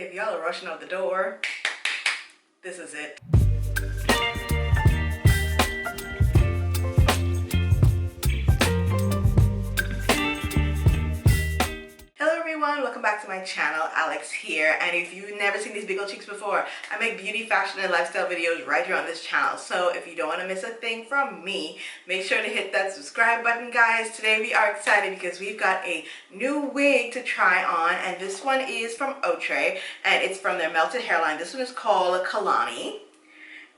If y'all are rushing out the door, this is it. Hello everyone, welcome back to my channel. Alex here, and if you've never seen these big old cheeks before, I make beauty, fashion, and lifestyle videos right here on this channel. So if you don't want to miss a thing from me, make sure to hit that subscribe button, guys. Today we are excited because we've got a new wig to try on, and this one is from Outre, and it's from their melted hairline. This one is called Kalani.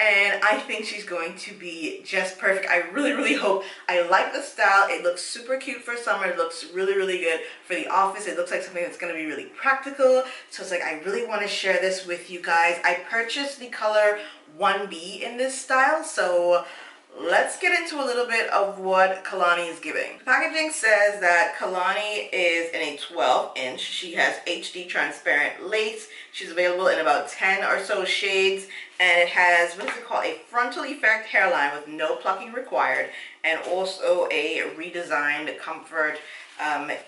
And I think she's going to be just perfect. I really hope. I like the style. It looks super cute for summer. It looks really good for the office. It looks like something that's going to be really practical. So it's like, I really want to share this with you guys. I purchased the color 1B in this style. So let's get into a little bit of what Kalani is giving. The packaging says that Kalani is in a 12-inch. She has HD transparent lace. She's available in about 10 or so shades. And it has, what is it called? A frontal effect hairline with no plucking required. And also a redesigned comfort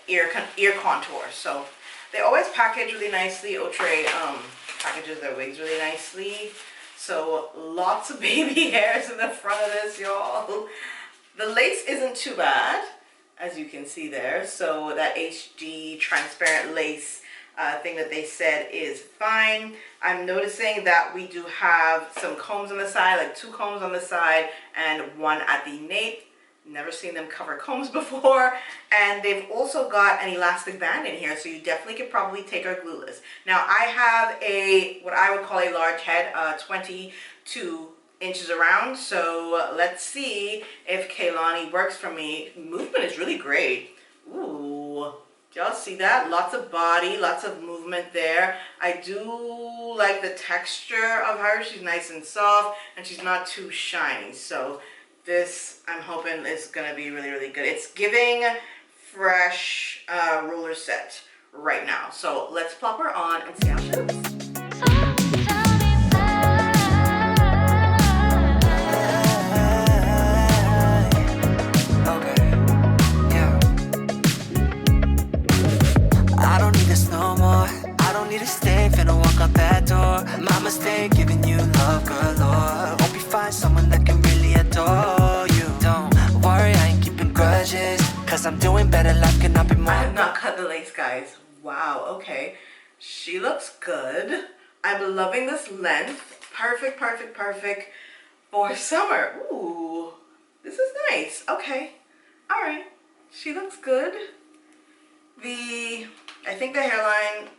ear contour. So they always package really nicely. Outre packages their wigs really nicely. So lots of baby hairs in the front of this, y'all. The lace isn't too bad, as you can see there. So that HD transparent lace thing that they said is fine. I'm noticing that we do have some combs on the side, like 2 combs on the side and 1 at the nape. Never seen them cover combs before. And they've also got an elastic band in here, so you definitely could probably take her glueless. Now I have a, what I would call a large head, 22 inches around. So let's see if Kalani works for me. Movement is really great. Ooh, y'all see that? Lots of body, lots of movement there. I do like the texture of her. She's nice and soft, and she's not too shiny. So this, I'm hoping, is going to be really good. It's giving fresh roller set right now. So let's plop her on and see how she looks. I don't need this no more. I don't need to stay, finna walk out that door. My mistake, giving you love galore. Hope you find someone that can really adore you. Don't worry, I ain't keeping grudges, cause I'm doing better, life cannot be more. I have not cut the lace, guys. Wow, okay. She looks good. I'm loving this length. Perfect for summer. Ooh, this is nice. Okay, all right. She looks good. I think the hairline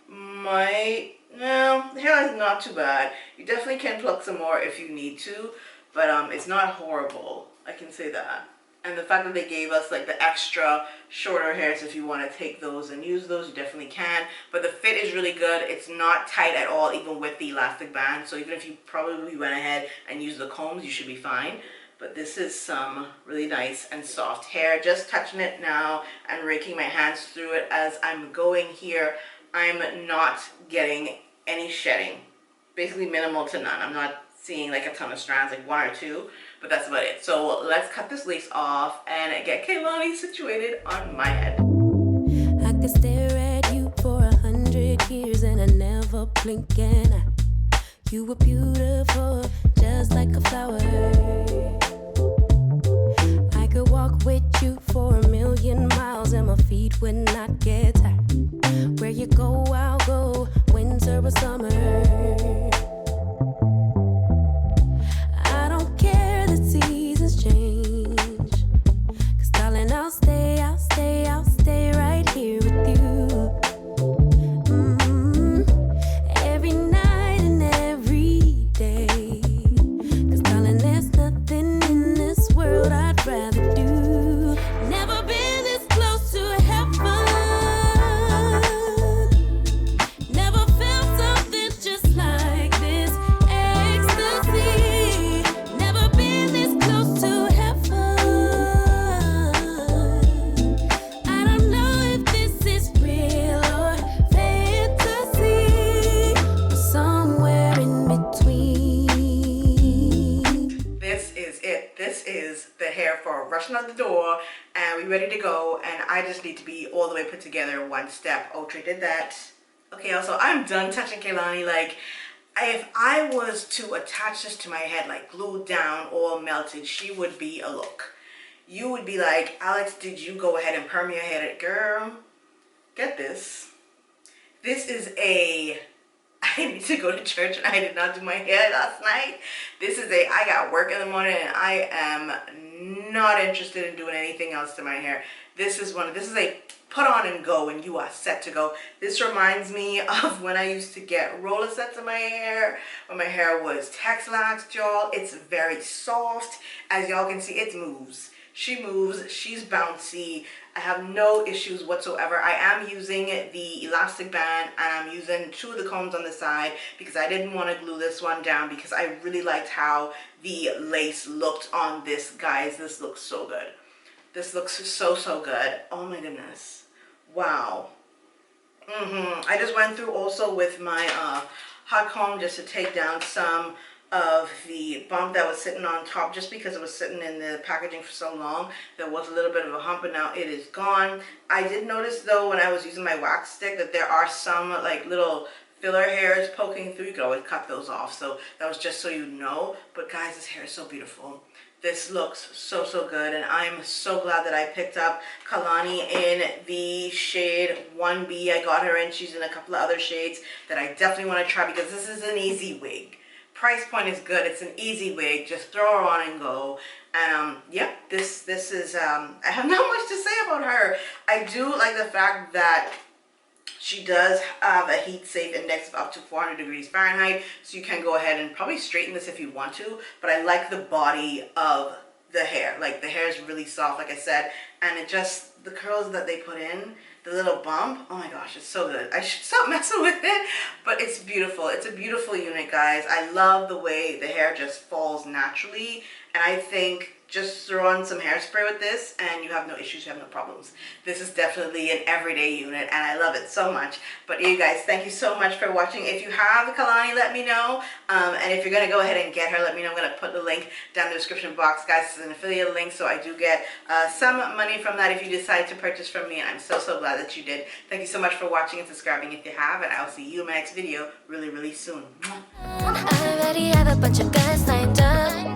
the hairline's not too bad. You definitely can pluck some more if you need to, but it's not horrible. I can say that. And the fact that they gave us like the extra shorter hairs, if you want to take those and use those, you definitely can. But the fit is really good. It's not tight at all, even with the elastic band. So even if you probably went ahead and used the combs, you should be fine. But this is some really nice and soft hair. Just touching it now and raking my hands through it as I'm going here. I'm not getting any shedding. Basically minimal to none. I'm not seeing like a ton of strands, like 1 or 2, but that's about it. So let's cut this lace off and get Kalani situated on my head. I could stare at you for 100 years and I never blink an eye. You were beautiful, just like a flower. I could walk with you for 1,000,000 miles and my feet would not get tired. Where you go, I'll go, winter or summer. I don't care the seasons change, 'cause darling, I'll stay right here with you. Every night and every day, 'cause darling, there's nothing in this world I'd rather do. Never been this close to heaven. Never felt something just like this ecstasy. Never been this close to heaven. I don't know if this is real or fantasy, or somewhere in between. This is it. This is the hair for rushing out the door, and we ready to go. And I just need to be all the way put together one step. Outre did that Okay, also, I'm done touching Kalani. Like, if I was to attach this to my head, like glued down, all melted, she would be a look. You would be like, Alex, did you go ahead and perm your hair? Girl, get this. This is a, I need to go to church and I did not do my hair last night. This is a, I got work in the morning and I am not interested in doing anything else to my hair. This is a put on and go and you are set to go. This reminds me of when I used to get roller sets in my hair, when my hair was Texlaxed, y'all. It's very soft. As y'all can see, it moves. She moves, she's bouncy. I have no issues whatsoever. I am using the elastic band and I'm using 2 of the combs on the side because I didn't want to glue this one down because I really liked how the lace looked on this, guys. This looks so good. This looks so good. Oh my goodness. Wow. I just went through also with my hot comb just to take down some of the bump that was sitting on top, just because it was sitting in the packaging for so long. There was a little bit of a hump, but now it is gone. I did notice though when I was using my wax stick that there are some like little filler hairs poking through. You can always cut those off, so that was just so you know. But guys, this hair is so beautiful. This looks so good, and I'm so glad that I picked up Kalani in the shade 1B. I got her in. She's in a couple of other shades that I definitely want to try because this is an easy wig. Price point is good. It's an easy wig. Just throw her on and go. And yep, this is I have not much to say about her. I do like the fact that she does have a heat safe index of up to 400 degrees Fahrenheit, so you can go ahead and probably straighten this if you want to, but I like the body of the hair. Like, the hair is really soft, like I said, and it just, the curls that they put in, the little bump, oh my gosh, it's so good. I should stop messing with it, but it's beautiful. It's a beautiful unit, guys. I love the way the hair just falls naturally, and I think just throw on some hairspray with this and you have no issues, you have no problems. This is definitely an everyday unit and I love it so much. But you guys, thank you so much for watching. If you have Kalani, let me know. And if you're going to go ahead and get her, let me know. I'm going to put the link down in the description box. Guys, this is an affiliate link, so I do get some money from that if you decide to purchase from me, and I'm so glad that you did. Thank you so much for watching and subscribing if you have, and I'll see you in my next video really soon. I already have a bunch of guys lined up.